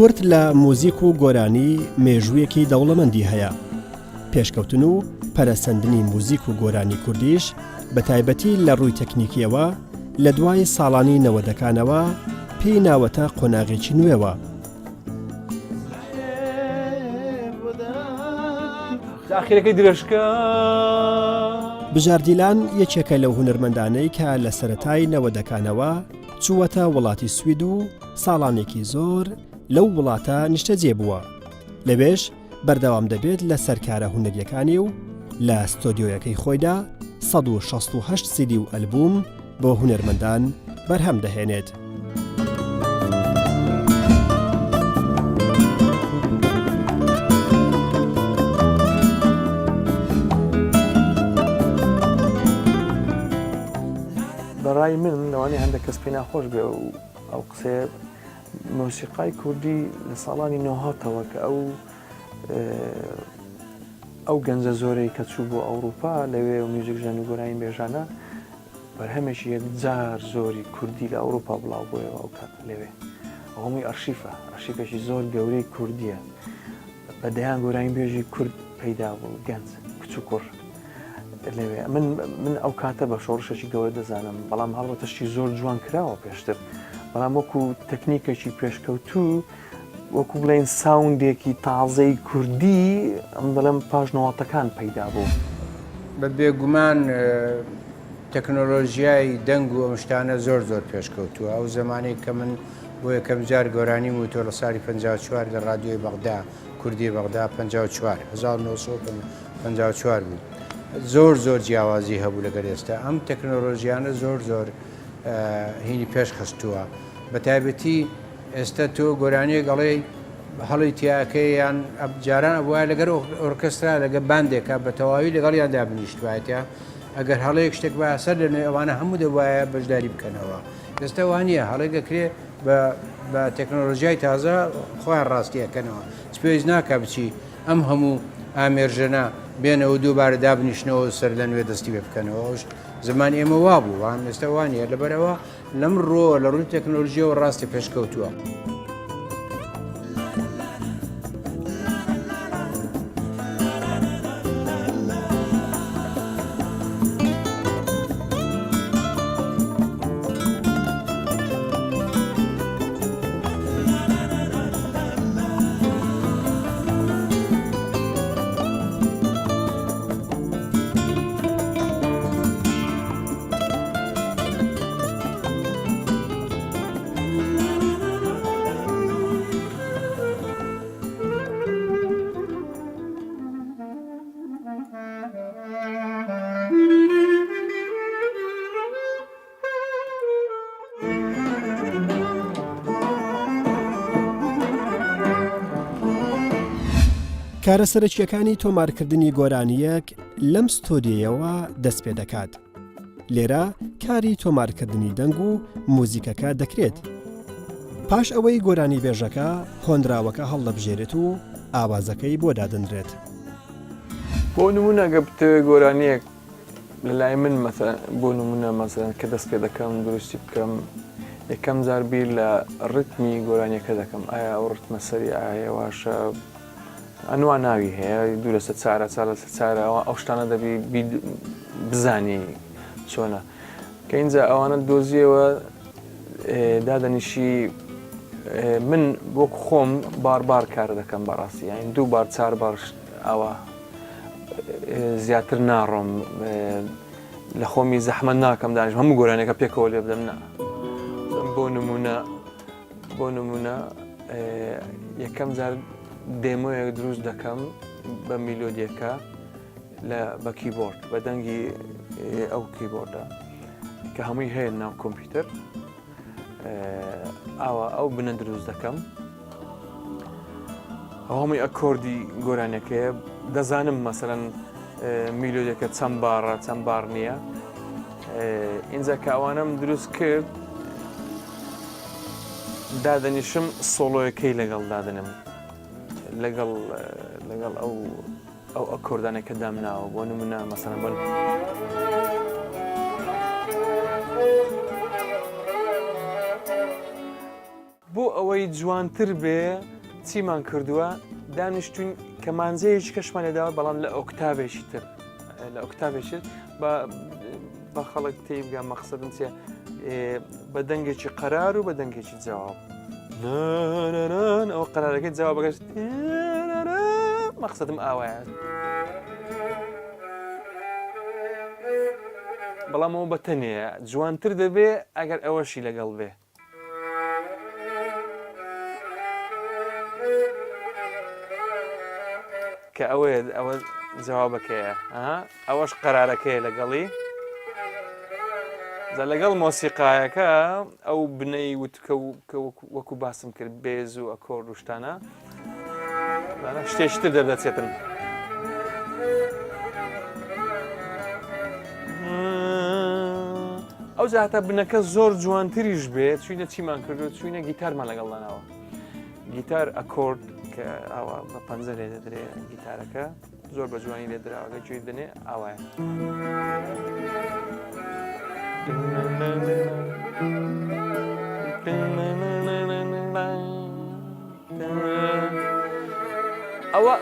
کورد لە مۆزیک و گۆرانی مێژوویەکی دەوڵەمەندی هەیە. پێشکەوتن و پەرەسەندنی موزیک و گۆرانی کوردیش بە تایبەتی لە ڕووی تەکنیکیەوە لە دوای ساڵانی 90ەکانەوە پێی ناوەتە قۆناغێکی نوێوە. داخلەکەی درێژکە بژاردیلان یەکێکە لەو هونەرمەندانەی کە لە سەرەتای 90ەکانەوە چووەتە وڵاتی سوید و ساڵانێکی زۆر لەو وڵاتە نیشتەجێ بووە. لەوێش بەردەوام دەبێت لە سەرکارە هونەریەکانی و لە ستۆدیۆیەکەی خۆیدا 168 سیدی و ئەلبوم بۆ هونەرمەندان بەرهەم دەهێنێت. بەڕای من لەوانەیە هەندێک کەس پێی ناخۆش بێ و ئەو قسەیە مۆسیقای کوردی لە ساڵانی 90ەوە کە ئەو گەنجە زۆرەی کە چوو بۆ ئەوروپا لەوێ و میوزیک ژەن و گۆرانی بێژانە بەرهەمێکی یەکجار زۆری کوردی لە ئەوروپا بڵاو بۆیەوە ئەو کات لەوێ هەمووی ئەرشیفێکی زۆر گەورەی کوردیە بەدەیان گۆرانی بێژی کورد پەیدا بوو گەنج کچ و کوڕ لەوێ من ئەو کاتە بە شۆڕشێکی گەورە دەزانم بەڵام هەڵبەتەشتی زۆر جوان کراوە پێشتر بەڵام وەکو تەکنیکێکی پێشکەوتوو وەکو بڵێن ساوندێکی تازەی کوردی ئەم دەڵێم پاش 90ەکان پەیدا بوو. بە بێگومان تەکنۆلۆژیای دەنگ و ئەم شتانە زۆر پێشکەوتووە. ئەو زمانەی کە من بۆ یەکەم جار گۆرانی موتۆر لە ساڵی 54 لە ڕادیۆی بەغدا کوردی بەغدا 1954 بوو. زۆر جیاوازی هەبوو لەگەر ئێستا. ئەم تەکنۆلۆژیانە زۆر هینی پێش خستووە. بە تایبەتی ئێستا تۆ گۆرانیە گەڵێ هەڵی تیاکەی یان جاران وایە لەگەر ئۆرکسترا لەگە باندێکە بە تەواوی لەگەڵیاندا بنیشتوایەتە ئەگەر هەڵەیەک شتێک بە سەر لەنێ ئەوانە هەموو دەوایە بەشداری بکەنەوە. ئێستا وانە هەڵێک دەکرێت بە تەکنۆلۆژیای تازە خۆیان ڕاستیەکەنەوە سپێز ناکە بچی ئەم هەموو ئامێرژەنە بێنەوە دووبارە دابنیشنەوە سەر لە نوێ دەستی پێ بکەنەوە. زمان ئێمە وا بوو وان ئێستا وانە لەبەرەوە لەم ڕۆ لە ڕووی تەکنۆلۆژیەوە ڕاستی پێشکەوتووە. کارە سەرەکیەکانی تۆمارکردنی گۆرانیەک لەم ستۆدیۆیەوە دەست پێ دەکات. لێرە کاری تۆمارکردنی دەنگ و موزیکەکە دەکرێت. پاش ئەوەی گۆرانی بێژەکە هۆندراوەکە هەڵدەبژێرێت و ئاوازەکەی بۆ دادەنرێت. بۆ نمونە گەبتە گۆرانیەک لەلای من بۆ نمونە مەسەڵەن کە دەست پێ دەکەم دروستی بکەم یەکەم جار بیر لە ڕتمی گۆرانیەکە دەکەم ئایا ئەو ڕتمە سەری ئایاواشە ئەنوا ناوی هەیە دوو لەسەر چارە چارەوە ئەو شتانە دەبی بزانی چۆنە کە اینجا ئەوانە دۆزیەوە دادەنیشی من وەک خۆم بار کار دەکەم بەڕاستی یان دوو بار چار بار ئەوە زیاتر ناڕۆم لە خۆمی زەحمە ناکەم دانیش هەموو گۆرانێکە پێکەوە لێ بدەم نا بۆ نمونە یەکەم جار دێمۆیەک دروست دەکەم بە میلۆدیەکە بە کیبۆرد بە دەنگی ئەو کیبۆردە کە هەمووی هەیە ناو کۆمپیوتەر ئەو بنە دروست دەکەم ئەو هەمووی ئەکۆردی گۆرانەکەیە دەزانم مەسەڵەن میلۆدیەکە چەند بارە چەند بار نییە ئینجا کە ئەوانەم دروست کرد دادەنیشم سۆڵۆیەکەی لەگەڵ دادنم لەگەڵ ئەو ئەکۆردانێکە دامناوە بۆ نمونە مەسەڵەن بن بۆ ئەوەی جوانتر بێ چیمان کردووە دانیشتوین کەمانزەیەکی کەشمان لێداوە بەڵام لە ئۆکتاڤێکی تر لە ئۆکتاڤێکی بە خەڵک تێی بگە مەقسەدم چێ بە دەنگێکی قەرار و بە دەنگێکی جواب ئەوە قەرارەکەی جواب بەگەشت مەقسەدم ئاوایە بەڵام ئەوە بەتەنەیە جوانتر دەبێ ئەگەر ئەوەشی لەگەڵ بێ کە ئەوە جوابەکەیە ئەوەش قەرارەکەیە لەگەڵی لەگەڵ مۆسیقایەکە ئەو بنەی وەکو باسم کرد بێز و ئەکۆرد و شتانە شتێشتر دەردەچێتن ئەو جاهاتە بنەکە زۆر جوانتریش بێت چوینە چیمان کردو چوینە گیتارمان لەگەڵدانەوە گیتار ئەکۆرد کە ئەوە بە پەنجە لێ دەدرێ گیتارەکە زۆر بە جوانی لێ دراوەکە گوێ دەنێ ئاوایە ئەوە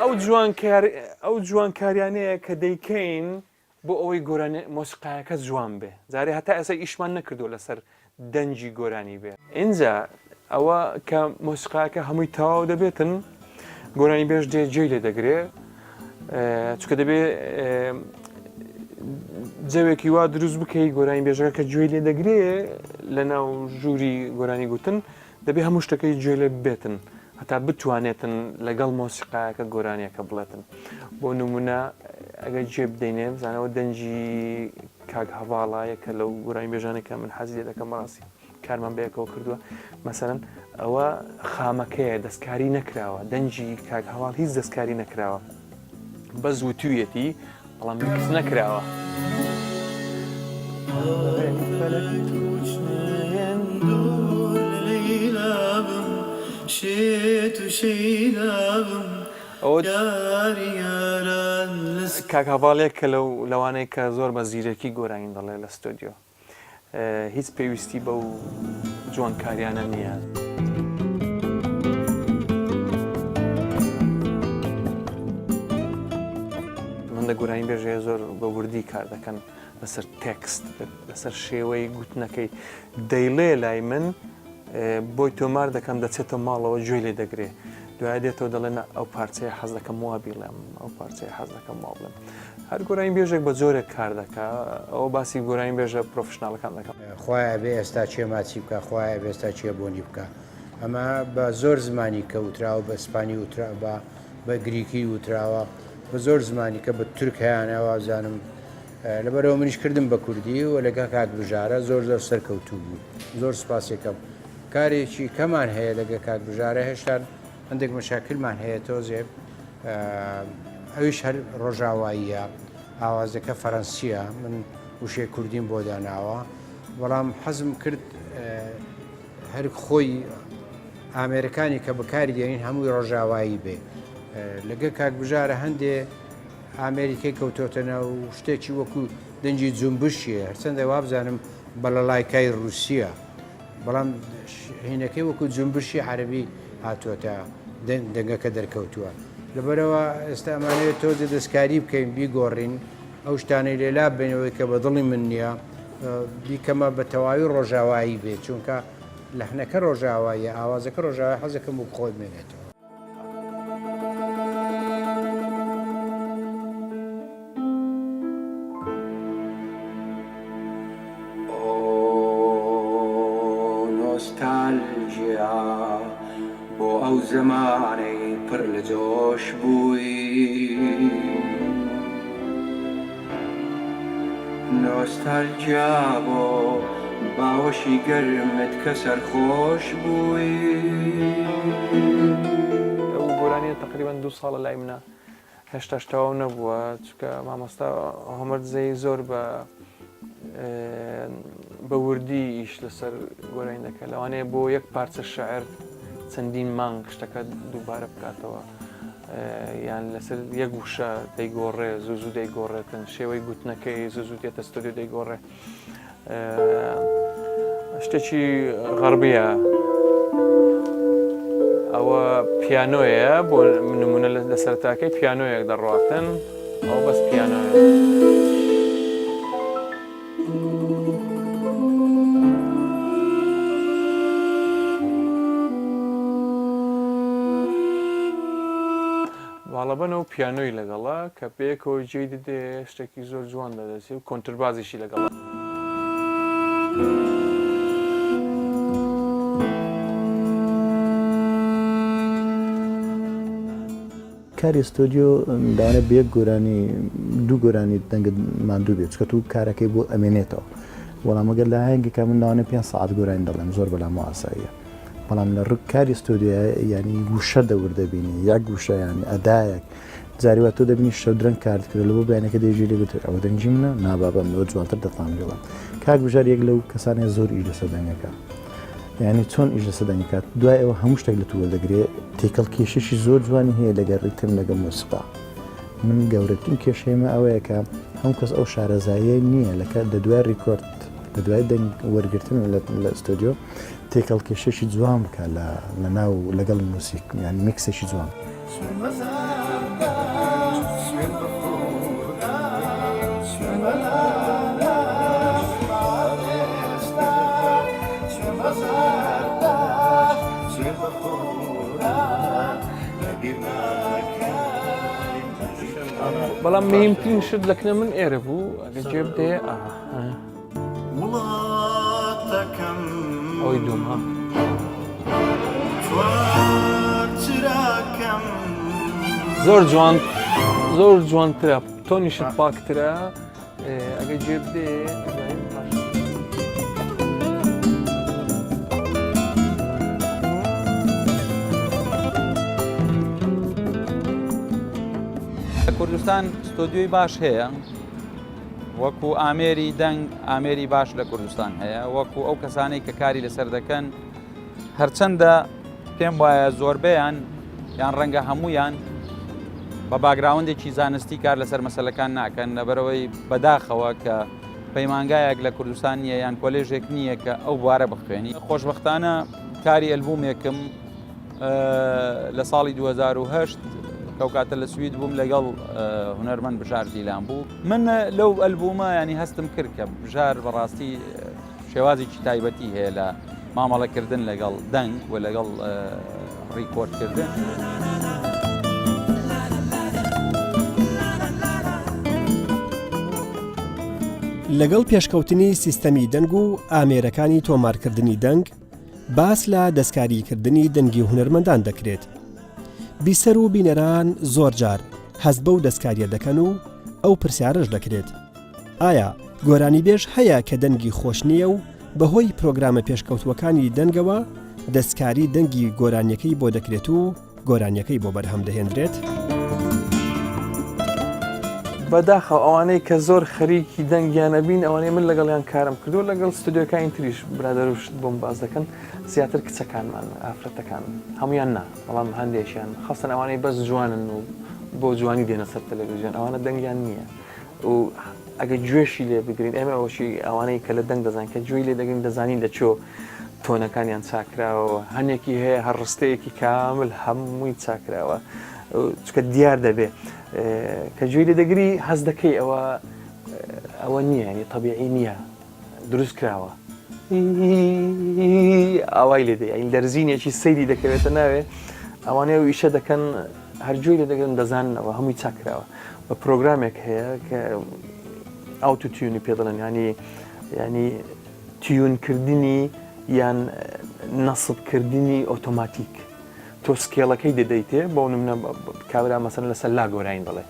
ئەو جوانکاریانەیە کە دەیکەین بۆ ئەوەی گۆرانی مۆسیقایەکە جوان بێ جارێ هەتا ئێستا ئیشمان نەکردو لەسەر دەنجی گۆرانی بێ اینجا ئەوە کە مۆسیقایەکە هەمووی تەواو دەبێتن گۆرانی بێژ جێ لێ دەگرێ چکە دەبێ جەوێکی وا دروست بکەی گۆرانی بێژەکە کە گوێ لێ دەگرێ لە ناو ژووری گۆرانی گوتن دەبێ هەموو شتەکەی گوێ لێ بێتن هەتا بتوانێتن لەگەڵ مۆسیقایەکە گۆرانیەکە بڵێتن بۆ نمونە ئەگەر گوێ بدەینێ بزانەوە دەنجی کاک هەواڵایە کە لەو گۆرانی بێژانێکە من حەزی لێ دەکەم بەڕاستی کارمان بەیەکەوە کردووە مەسەرەن ئەوە خامەکەیە دەستکاری نەکراوە دەنجی کاک هەواڵ هیچ دەستکاری نەکراوە بە زووتویەتی بەڵام میکس نەکراوە کاک هەواڵێک کە لەوانەیە کە زۆر بە زیرەکی گۆرانی دەڵێ لە ستۆدیۆ هیچ پێویستی بەو جوانکاریانە نییە من لە گۆرانی بێژەیە زۆر بە وردی کار دەکەن لەسەر تێکست لەسەر شێوەی گوتنەکەی دەیڵێ لای من بۆی تۆمار دەکەم دەچێتە ماڵەوە گوێ لێ دەگرێ دوای دێتەوە دەڵێنە ئەو پارچەیە حەز دەکەم وا بیڵێم ئەو پارچەیە حەز دەکەم وا بڵێم هەر گۆرانی بێژێک بە زۆرێک کار دەکا ئەوە باسی گۆرانی بێژە پرۆفشناڵەکان دەکەم خوایە بێ ئێستا چێ ماچی بکە خوایە بێ ئێستا چێ بۆنی بکە ئەمە بە زۆر زمانی کەوتراوە بە ئیسپانی وترا بە گریکی وتراوە بە زۆر زمانی کە بە تورکیانەوە زانم لەبەرەوە منیش کردم بە کوردی و لەگە کاک بژارە زۆر سەرکەوتوو بوو زۆر سپاسێکەم کارێکی کەمان هەیە لەگە کاک بژارە هێشتا هەندێک مەشاکلمان هەیە تۆزێ ئەویش هەر ڕۆژاواییە ئاوازەکە فەڕەنسیە من وشێ کوردیم بۆ داناوە بەڵام حەزم کرد هەر خۆی ئامێرەکانی کە بەکاری دێنین هەمووی ڕۆژاوایی بێ لەگە کاک بژارە هەندێ ئامریکای کەوتۆتەنە و شتێکی وەکو دەنجی جومبشیە هەرچەندە وابزانم بەلەلایکای رووسیا بەڵام هینەکەی وەکو جومبشی عەربی هاتووەتە دەنگەکە دەرکەوتووە لەبەرەوە ئێستا ئەمانەوێت تۆزە دەستکاری بکەین بیگۆڕین ئەو شتانەی لێلا بێنەوەی کە بە دڵی من نییە بیکەمە بە تەواوی ڕۆژاوایی بێت چونکە لەحنەکە ڕۆژاواییە ئاوازەکە ڕۆژاوای حەزەکەم و خۆی بێنێتەوە نۆستالژیا بۆ ئەو زمانەی پڕ لە جۆش بووی نۆستالژیا بۆ باوەشی گەرمت کە سەرخۆش بووی ئەو گۆرانیە تقریبان 2 ساڵە لای منە هێشتا شتەواو نەبووە چکە مامۆستا هەمەرزەی زۆر بە وردی ئیش لەسەر گۆرانی دەکە لەوانەیە بۆ یەک پارچە شەعر چەندین مانگ شتەکە دووبارە بکاتەوە یان لەسەر یەک وشە دەیگۆڕێ زوو دەیگۆڕێتن شێوەی گوتنەکەی زوو دێتە ستۆدیۆ دەیگۆڕێ شتێکی غەربیە ئەوە پیانۆیە بۆ نمونە لە سەرتاکەی پیانۆیەک دەڕاتن ئەو بەس پیانۆیە. باڵەبەنەوە پیانۆی لەگەڵا کە پێیەکەوە جێی دێ شتێکی زۆر جوان دەدەچێت و کۆنتربازیشی لەگەڵا. کاری ستۆدیۆ داوانێت بە یەک گۆرانی دوو گۆرانی دەنگت ماندوو بێت چکە تو کارەکەی بۆ ئەمێنێتەوە وەڵام ئەگەر لە هەنگێکا من داوانێت 5 ساعت گۆرانی دەڵێم زۆر بەلام ئاساییە بەڵام لە ڕوو کاری ستۆدیۆ ینی گوشە دەوردەبینی یەک گوشە ینی ئەدایەک جاریوە تۆ دەبینی شەو درەنگ کارت کرد لە بۆ بەیانەکە دەیژی لێگوت ئەوە دەنگی منە نابابم لەوە جوانتر دەتوان بڵام کاک بژار یەک لەو کەسانێ زۆر ئیش لەسەر دەنگەکە یعنی چۆن ئیش لەسەر دەنگەکات دوای ئەوە هەموو شتێک لە تو وەردەگرێت تێکەڵ کێشەشی زۆر جوانی هەیە لەگەڵ ڕیتم لەگەڵ مۆسیقا من گەورەترین کێشەیمە ئەوەیە کە هەموو کەس ئەو شارەزاییە نییە لەکە لە دوای ڕیکۆرد لە دوای دەنگ وەرگرتن لە ئستۆدیۆ تێکەڵ کێشەشی جوان بکە لە ناو لەگەڵ موسیق یعنی میکسێکی جوان. بەڵام مهمترین شت لەکنە من ئێرە بوو ئەگە جێ بدێ ئەوەی دوومها زۆر جوانترە تۆنی شت پاکترە ئەگە جێ بدێ کوردستان ستۆدیۆی باش هەیە وەکو ئامێری دەنگ ئامێری باش لە کوردستان هەیە وەکو ئەو کەسانەی کە کاری لەسەر دەکەن هەرچەندە پێم وایە زۆربەیان یان ڕەنگە هەمویان بە باگراوندێکی زانستی کار لەسەر مەسەلەکان ناکەن لەبەرەوەی بەداخەوە کە پەیمانگایەک لە کوردستان نییە یان کۆلێژێک نییە کە ئەو بوارە بخوێنی خۆشبەختانە کاری ئەلبومێکم لە ساڵی 2008 کەوکاتە لە سوید بووم لەگەڵ هونەرمەند بژار دیلان بوو من لەو ئەلبومە ینی هەستم کرد کە بژار بەڕاستی شێوازێکی تایبەتی هەیە لە مامەڵەکردن لەگەڵ دەنگ و لەگەڵ ڕیکۆردکردن. لەگەڵ پێشکەوتنی سیستەمی دەنگ و ئامێرەکانی تۆمارکردنی دەنگ باس لە دەستکاریکردنی دەنگی هونەرمەندان دەکرێت. بیسەر و بینەران زۆر جار هەست بەو دەستکاریە دەکەن و ئەو پرسیارش دەکرێت ئایا گۆرانی بێژ هەیە کە دەنگی خۆش نییە و بەهۆی پرۆگرامە پێشکەوتوەکانی دەنگەوە دەستکاری دەنگی گۆرانیەکەی بۆ دەکرێت و گۆرانیەکەی بۆ بەرهەم دەهێنرێت؟ بەداخەوە ئەوانەی کە زۆر خەریکی دەنگیانە بین ئەوانەی من لەگەڵیان کارم کردو لەگەڵ ستودیۆکانی تریش برادەروشت بۆم باز دەکەن زیاتر کچەکانمان ئافرەتەکان هەمویان نا بەڵام هەندێکیان خەستن ئەوانەی بەس جوانن و بۆ جوانی دێنە سەر تەلەڤیزیۆن ئەوانە دەنگیان نییە و ئەگە گوێشی لێ بگرین ئێمە ئەوشی ئەوانەی کە لە دەنگ دەزان کە گوێی لێ دەگرین دەزانین لە چۆ تۆنەکانیان چاکراوە هەنێکی هەیە هەڕستەیەکی کامل هەمووی چاکراوە چکە دیار دەبێ کە گوێی لێ دەگری هەز دەکەی ئەوە نییە ینی تەبیعی نییە دروست کراوە ئاوای لێ دێ ئەین دەرزینێکی سەیری دەکەوێتە ناوێ ئەوانەیە و ئیشە دەکەن هەرگوێی لێ دەگەن دەزانەوە هەمووی چاکراوە بە پرۆگرامێک هەیە کە ئاوتوتیونی پێ دەڵێن ینی تیونکردنی یان نەسبکردنی ئۆتۆماتیک تۆ سکێڵەکەی دەدەیتێ بۆ نمونە کابرا مەسەن لەسەر لا گۆرانی دەڵێ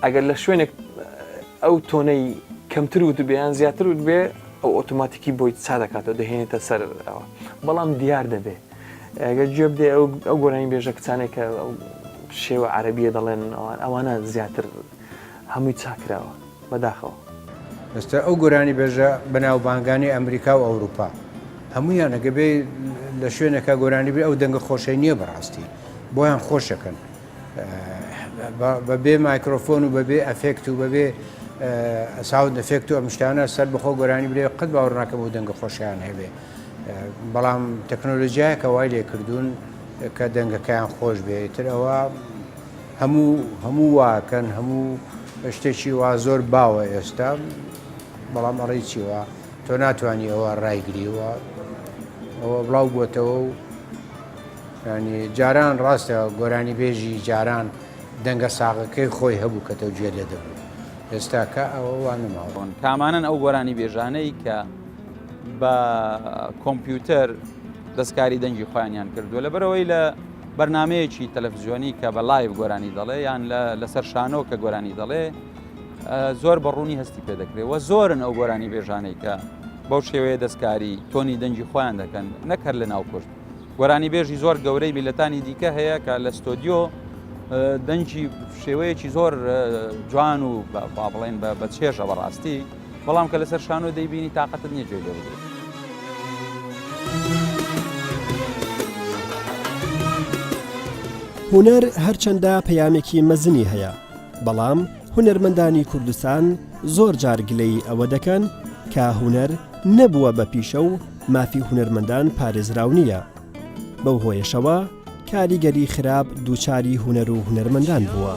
ئەگەر لە شوێنێک ئەو تۆنەی کەمتر وت بێیان زیاتر وت بێ ئەو ئۆتۆماتیکی بۆی چا دەکاتەوە دەهێنێتە سەر ئەوە بەڵام دیار دەبێ ئەگەر گوێ بدێ ئەو گۆرانی بێژە کچانێک کە شێوە عەرەبیە دەڵێن ئەوانە زیاتر هەمووی چاکراوە بەداخەوە ئێستا ئەو گۆرانی بێژە بەناوبانگانی ئەمریکا و ئەوروپا هەمویان ئەگەبێ لە شوێنێکە گۆرانی بێ ئەو دەنگە خۆشەی نییە بەڕاستی بۆیان خۆشەکەن بەبێ مایکرۆفۆن و بەبێ ئەفێکت و بەبێ ساوند ئەفێکت و ئەم شتانە سەر بەخۆ گۆرانی برێ قەت باوەڕ ناکەم و دەنگە خۆشیان هەبێ بەڵام تەکنۆلۆژیایە کە وای لێ کردوون کە دەنگەکەیان خۆش بێتترەوە هەموو واکەن هەموو شتێکی وا زۆر باوە ئێستا بەڵام ئەڵی چیوە تۆ ناتوانانی ئەوە ڕایگریوە ئەوە بڵاو بووتەوە و ینی جاران ڕاستە گۆرانی بێژی جاران دەنگە ساغەکەی خۆی هەبوو کە تە گوێ لێ دەبوو ئێستا کە ئەوە وان نماوە کامانن ئەو گۆرانی بێژانەی کە بە کۆمپیوتەر دەستکاری دەنگی خۆیانیان کردووە لەبەرەوەی لە بەرنمەیەکی تەلەڤیزیۆنی کە بە لایڤ گۆرانی دەڵێ یان لەسەر شانۆ کە گۆرانی دەڵێ زۆر بەڕوونی هەستی پێ دەکرێت وە زۆرن ئەو گۆرانی بێژانەی کە بەو شێوەیە دەستکاری تۆنی دەنگی خۆیان دەکەن نەکرد لە ناوکوشت گۆرانی بێژی زۆر گەورەی میلەتانی دیکە هەیە کە لە ستۆدیۆ دەنگی شێوەیەکی زۆر جوان و با بڵێن بە چێژە بەڕاستی بەڵام کە لەسەر شانۆ دەیبینی تااقەتت نییە جێ لێ بگرێت. هونەر هەرچەندە پەیامێکی مەزنی هەیە بەڵام هونەرمەندانی کوردستان زۆر جار گلەی ئەوە دەکەن کە هونەر نەبووە بە پیشە و مافی هونەرمەندان پارێزراو نییە بەو هۆیشەوە کاریگەری خراپ دووچاری هونەر و هونەرمەندان بووە.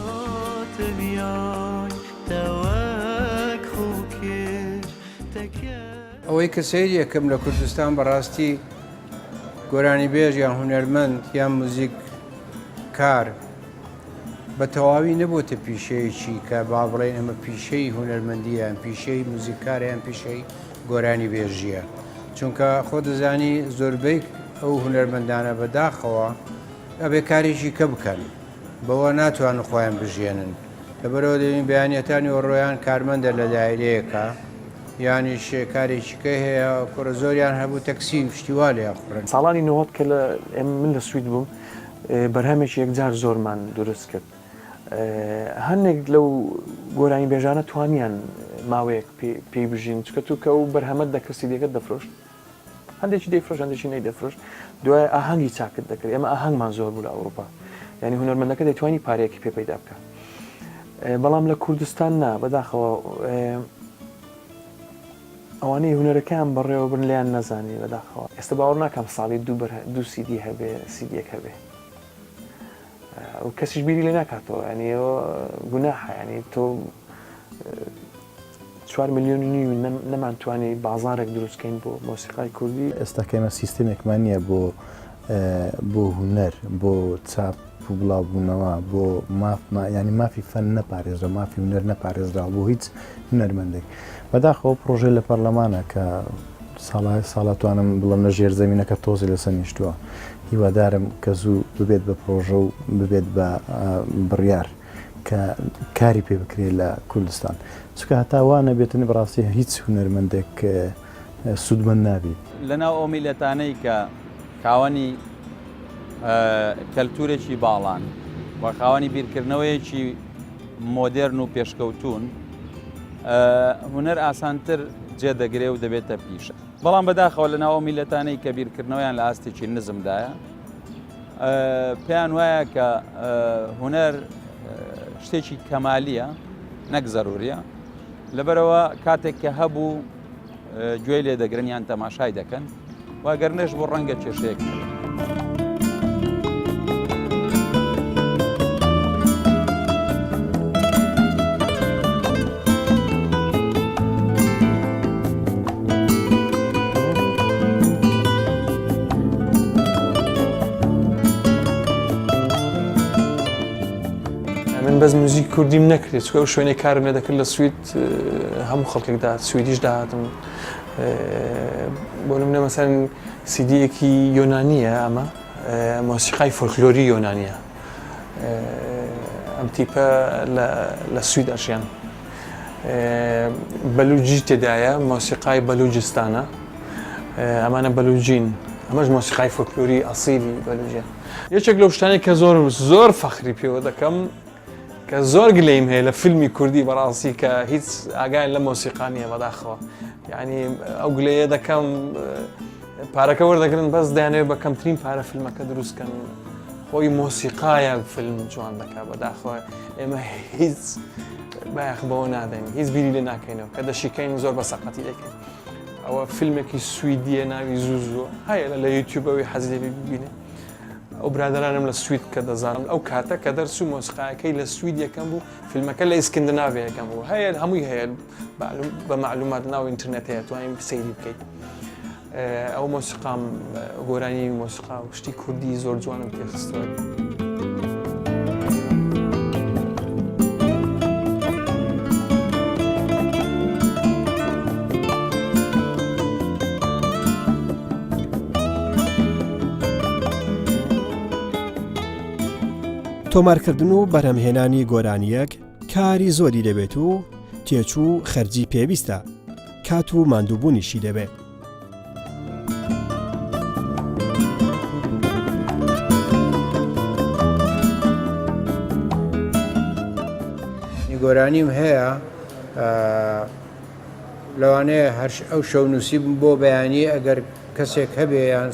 ئەوەی کە سەیری یەکەم لە کوردستان بەڕاستی گۆرانی بێژ یان هونەرمەند یان موزیک کار بە تەواوی نەبووتە پیشەیەکی کە با بڵێن ئەمە پیشەی هونەرمەندیە پیشەی موزیکاریان پیشەی گۆرانی بێژیە چونکە خۆ دەزانی زۆربەی ئەو هونەرمەندانە بەداخەوە ئەبێ کارێکی کە بکەن بەوە ناتوانن خۆیان بژێنن لەبەرەوە دەبین بەیانەتانی وەڕۆیان کارمەندە لە دایرەیەکە یانیش کارێکیکە هەیە کوڕە زۆریان هەبوو تەکسی شتیوا لێ خوڕن. ساڵانی نەوەت کە من لە سوید بووم بەرهەمێکی یەکجار زۆرمان دروست کرد هەندێک لەو گۆرانی بێژانە توانیان ماوەیەک پێی بژین چکە تو کە و بەرهەمەت دەکەسی دێکت دەفرۆشت هەندێکی دەیفرۆش هەندێکی نەیدەفرۆشت دوای ئاهەنگی چاکت دەکرد ئێمە ئاهەنگمان زۆر بوو لە ئەوروپا یعنی هونەرمەندەکە دەیتوانی پارەیەکی پێ پەیدا بکە بەڵام لە کوردستان نا بەداخەوە ئەوانەی هونەرەکان بەڕێوە بن لیان نەزانی بەداخەوە ئێستا باوەڕ ناکەم ساڵی دوو سیدی هەبێ سیدیەک هەبێ و کەسیش بیری لێ ناکاتەوە ینی ئەوە گوناحە ینی تۆ 4 ملیۆنی نەمانتوانی بازارێک دروستکەین بۆ مۆسیقای کوردی ئێستا کەمە سیستمێکمان نییە بۆ هونەر بۆ چاپ و بڵاوبوونەوە بۆ ینی مافی فەن نەپارێزرا مافی هونەر نەپارێزرا بۆ هیچ هونەرمەندێک بەداخەوە پرۆژێ لە پەرلەمانە کە ساڵاتوانم بڵم لە ژێر زەمینەکە تۆزی لەسەر نیشتووە هیوادارم کە زوو ببێت بە پرۆژە و ببێت بە بڕیار کە کاری پێ بکرێت لە کوردستان چکە هەتاوانە بێتن بەڕاستی هیچ هونەرمەندێک سوودمەند نابێت لەناو ئەو میلەتانەی کە خاوەنی کەلتورێکی باڵان و خاوەنی بیرکردنەوەیەکی مۆدێرن و پێشکەوتون هونەر ئاسانتر جێ دەگرێ و دەبێتە پیشە بەڵام بەداخەوە لەناو ئەو میلەتانەی کە بیرکردنەوەیان لە ئاستێکی نزمدایە پێیان وایە کە هونەر شتێکی کەمالیە نەک زەروریە لەبەرەوە کاتێک کە هەبوو گوێ لێ دەگرن یان تەماشای دەکەن واگەرنەش بۆ ڕەنگە کێشەیەک بەس موزیک کوردیم نەکرێت چکە ئەو شوێنەی کارم لێ دەکرد لە سوید هەموو خەڵکێکدا سویدیش داهاتم بۆ نمونە مەسەن سیدیەکی یۆنانیە ئەمە مۆسیقای فۆلکلۆری یۆنانیە ئەم تیپە لە سوید ئەژیان بەلوجی تێدایە مۆسیقای بەلوجستانە ئەمانە بەلوجین ئەمەش مۆسیقای فۆلکلۆری ئەسیلی بەلوجیە یەکێک لەو شتانێک کە زۆر فەخری پێوە دەکەم کە زۆر گلەیم هەیە لە فیلمی کوردی بەڕاستی کە هیچ ئاگای لە مۆسیقانیە بەداخەوە یعنی ئەو گلەیە دەکەم پارەکە وەردەگرن بەس دەیانەوێت بە کەمترین پارە فیلمەکە دروستکەن خۆی مۆسیقایە فیلم جوان دەکات بەداخەوە ئێمە هیچ بایەخ بەوە نادەین هیچ بیری لێ ناکەینەوە کە دەشیکەین زۆر بە سەقەتی دەکەین ئەوە فیلمێکی سویدیە ناوی زوزووە هەیە لە یوتیوبەوەی حەز لێ ببینێ ئەو برادرانم لە سوید کە دەزانم ئەو کاتە کە دەرس و مۆسیقاکەی لە سوید یەکەم بوو فیلمەکە لە ئیسکندناڤ یەکەم بوو هەیە هەمووی هەیە بە معلومات ناو ئینترنێت هەیە توانین سەیری بکەیت ئەو مۆسیقام گۆرانی مۆسیقا و شتی کوردی زۆر جوانم پێخستووە. تۆمارکردن و بەرهەمهێنانی گۆرانیەک کاری زۆری دەبێت و تێچوو خەرجی پێویستە کات و ماندووبوونیشی دەبێت. گۆرانیم هەیە لەوانەیە ئەو شەونووسی بۆ بەیانی ئەگەر کەسێک هەبێ یان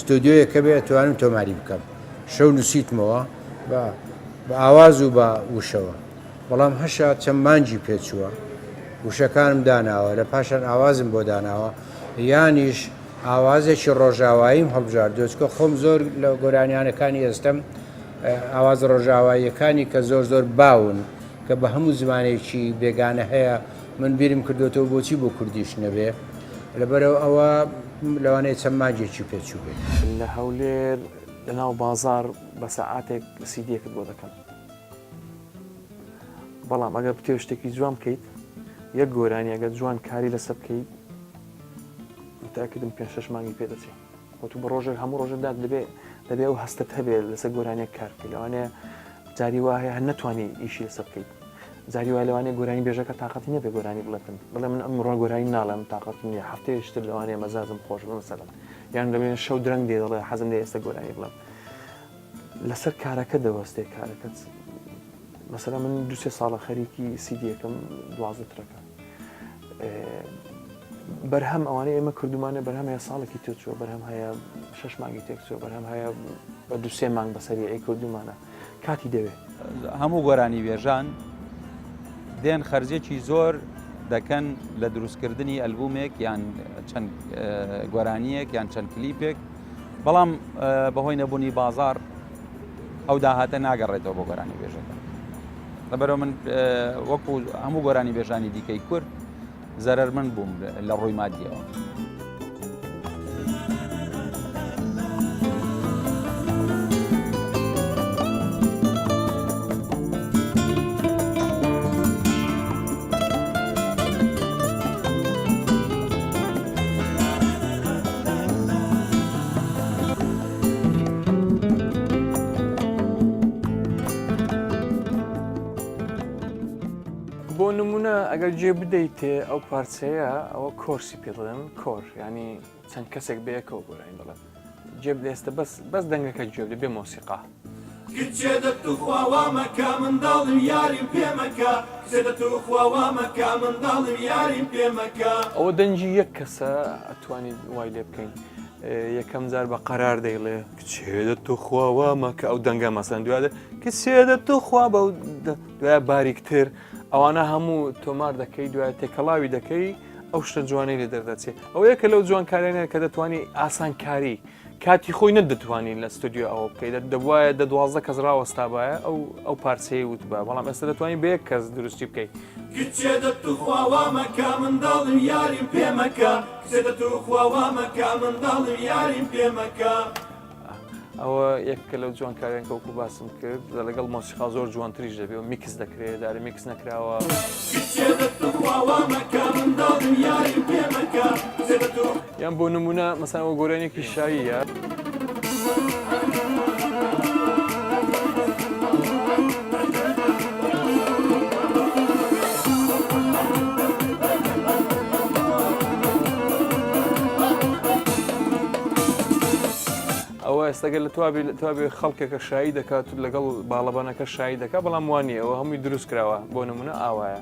ستودیۆیەکە بێ توانم تۆماری بکەم شەو نووسیتمەوە بە ئاواز و بە وشەوە بەڵام هەشە چەند مانجی پێچووە وشەکانم داناوە لە پاشان ئاوازم بۆ داناوە یانیش ئاوازێکی ڕۆژاواییم هەڵبژاردووە چکە خۆم زۆر لە گۆرانیانەکانی ئێستم ئاواز ڕۆژاواییەکانی کە زۆر باون کە بە هەموو زمانێکی بێگانە هەیە من بیرم کردوێتەوە بۆچی بۆ کوردیش نەبێ لەبەرەوە ئەوە لەوانەیە چەند ماجێکی پێچوو بێت. لە هەولێر لەناو بازار بە سەعاتێک سیدیەکت بۆ دەکەن بەڵام ئەگەر بتێ شتێکی جوان بکەیت یەک گۆرانی ئەگەر جوان کاری لەسەر بکەیت متاکدم 5-6 مانگی پێ دەچێت خۆ تو بە ڕۆژێک هەموو ڕۆژێکدا دەبێ ئەو هەستت هەبێت لەسەر گۆرانیەک کار بکەیت لەوانەیە جاری وایە هەر نەتوانی ئیشی لەسەر بکەیت جاری وای لەوانەیە گۆرانی بێژەکە تااقەتی نەبێ گۆرانی بڵێتن بڵێ من ئەمڕۆ گۆرانی ناڵێم تااقەت نیە هەفتەیەشتر لەوانەیە مەزازم خۆش مەسەلەن یان لەبێن شەو درەنگ دێ دەڵێ حەزم لێ ئێستا گۆرانی بڵێم لەسەر کارەکە دەوەستێ کارەکەت مەسەلا من 2-3 ساڵە خەریکی سیدیەکەم 12 ترەکە بەرهەم ئەوانەی ئێمە کردومانە بەرهەم هەیە ساڵێکی تێچووە بەرهەم هەیە 6 مانگی تێکچووە بەرهەم هەیە بە 2-3 مانگ بەسەری ئەی کردومانە کاتی دەوێت هەموو گۆرانی وێژان دێن خەرجێکی زۆر دەکەن لە دروستکردنی ئەلبومێک یان چەند گۆرانیەک یان چەند کلیپێک بەڵام بەهۆی نەبوونی بازار ئەو داهاتە ناگەڕێتەوە بۆ گۆرانی وێژەکە لەبەرەوە من وەکو هەموو گۆرانی وێژانی دیکەی کورد زەرەرمەند بووم لە ڕووی مادیەوە. بۆ نمونە ئەگەر جێ بدەیتێ ئەو پارچەیە ئەوە کۆرسی پێ دەڵێن کۆر ینی چەند کەسێک بەیەکەوە گۆرانی دەڵێن جێ بدەێستە بەس دەنگەکە جێ بدە بێ مۆسیقا کچێدە تو خواوامەکە منداڵم یاریم پێمەکە کچێدە تو خواوامەکە منداڵم یاریم پێمەکە ئەوە دەنجی یەک کەسە ئەتوانیت وای لێ بکەین یەکەم جار بە قەرار دەیڵێ کچێدە تو خواوامەکە ئەو دەنگە مەسەن دوادە کچێدە تو خوا بە دوایە باریکتر ئەوانە هەموو تۆمار دەکەی دوای تێکەڵاوی دەکەی ئەو شتە جوانەی لێ دەردەچێت ئەو یەکە لەو جوانکارانە کە دەتوانانی ئاسان کاری کاتی خۆی نەدەتوانین لە ستودیۆ ئەوە بکەیت دەبواە 12 کەس ڕاوەستابایە ئەو پارچەیە وتبە بەڵام ئێستا دەتوانین بە یەک کەس دروستی بکەیت کچێدە تو خواوامەکە منداڵم یاریم پێمەکە کچێدە تو خواوامەکە منداڵم یاریم پێمەکە ئەوە یەککە لەو جوانکاریان کەوکو باسم کرد لەگەڵ مۆسیقا زۆر جوانتریش دەبێت و میکس دەکرێت دارە میکس نەکراوە یان بۆ نمونە مەسەن ئەوە گۆرانێکی شاییە ئەوە ئێستاگەر لە توابێ خەڵکێکە شایی دەکات لەگەڵ باڵەبانەکە شایی دەکات بەڵام وانە ئەوە هەمووی دروست کراوە بۆ نمونە ئاوایە